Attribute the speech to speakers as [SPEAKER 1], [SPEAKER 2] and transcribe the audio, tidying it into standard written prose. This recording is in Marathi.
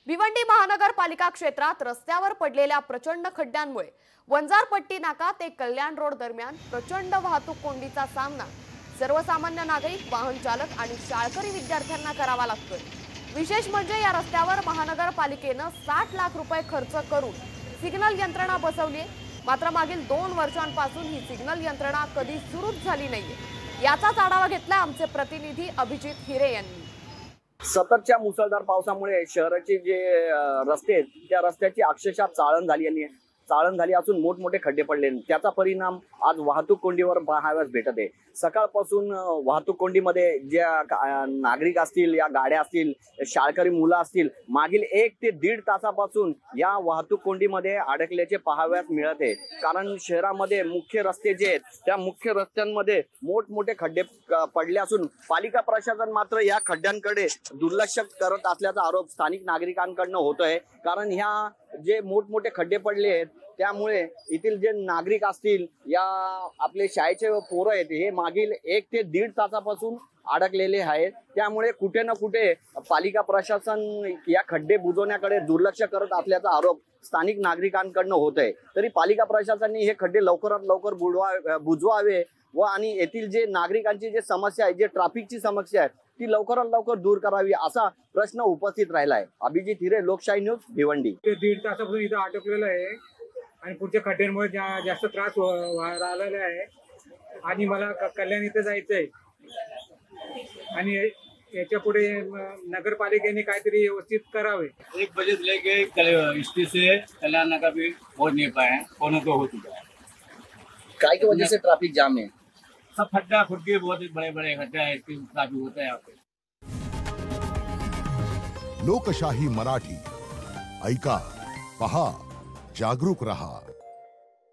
[SPEAKER 1] भिवंडी महानगरपालिका क्षेत्रात रस्त्यावर पडलेल्या प्रचंड खड्ड्यांमुळे वंजारपट्टी नाका ते कल्याण रोड दरम्यान प्रचंड वाहतूक कोंडीचा सामना सर्वसामान्य नागरिक, वाहन चालक आणि शाळकरी विद्यार्थ्यांना करावा लागतोय। विशेष म्हणजे या रस्त्यावर महानगरपालिकेने 60 लाख रुपये खर्च करून सिग्नल यंत्रणा बसवली, मात्र मागील 2 वर्षांपासून ही सिग्नल यंत्रणा कधी सुरूच झाली नाहीये। याचाच आढावा घेतला आमचे प्रतिनिधी अभिजित हिरे यांनी।
[SPEAKER 2] सततच्या मुसळधार पावसामुळे शहराचे जे रस्ते आहेत त्या रस्त्याची अक्षरशः चाळण झाली असून मोठमोठे खड्डे पडले। त्याचा परिणाम आज वाहतूक कोंडीवर पाहावयास भेटत आहे। सकाळपासून वाहतूक कोंडीमध्ये ज्या नागरिक असतील, या गाड्या असतील, शाळकरी मुलं असतील, मागील 1 ते 1.5 तासापासून या वाहतूक कोंडीमध्ये अडकल्याचे पाहावयास मिळत आहे। कारण शहरामध्ये मुख्य रस्ते जे आहेत त्या मुख्य रस्त्यांमध्ये मोठमोठे खड्डे पडले असून पालिका प्रशासन मात्र या खड्ड्यांकडे दुर्लक्ष करत असल्याचा आरोप स्थानिक नागरिकांकडून होतोय। कारण ह्या जे मोठमोठे खड्डे पडले आहेत त्यामुळे येथील जे नागरिक असतील, या आपले शाळेचे पोरं आहेत, हे मागील 1 ते 1.5 तासापासून अडकलेले आहेत। त्यामुळे कुठे ना कुठे पालिका प्रशासन या खड्डे बुजवण्याकडे दुर्लक्ष करत असल्याचा आरोप स्थानिक नागरिकांकडून होत आहे। तरी पालिका प्रशासनाने हे खड्डे लवकरात लवकर बुजवावे व आणि येथील जे नागरिकांची जे समस्या आहे, जे ट्रॅफिकची समस्या आहे, ती लवकरात लवकर दूर करावी असा प्रश्न उपस्थित राहिला आहे। अभिजित हिरे, लोकशाही न्यूज, भिवंडी।
[SPEAKER 3] 1.5 तासापासून इथं अटकलेलं आहे आणि पुढच्या खड्ड्यांमुळे जास्त त्रास राहिलेला आहे आणि मला कल्याण इथं जायचंय आणि याच्या पुढे नगरपालिकेने काहीतरी व्यवस्थित करावे।
[SPEAKER 4] 1 बजे से लेके इष्टि से कल्याण नगर भी पहुंच नहीं पाए, पौने 2 हो चुका है।
[SPEAKER 2] काय की वजह से ट्रैफिक जाम है?
[SPEAKER 4] सब खड्डा खुद बहुत बड़े बड़े खड्डे हैं, ट्रैफिक होता है यहाँ पे।
[SPEAKER 5] लोकशाही मराठी ऐका, पहा, जागरूक रहा।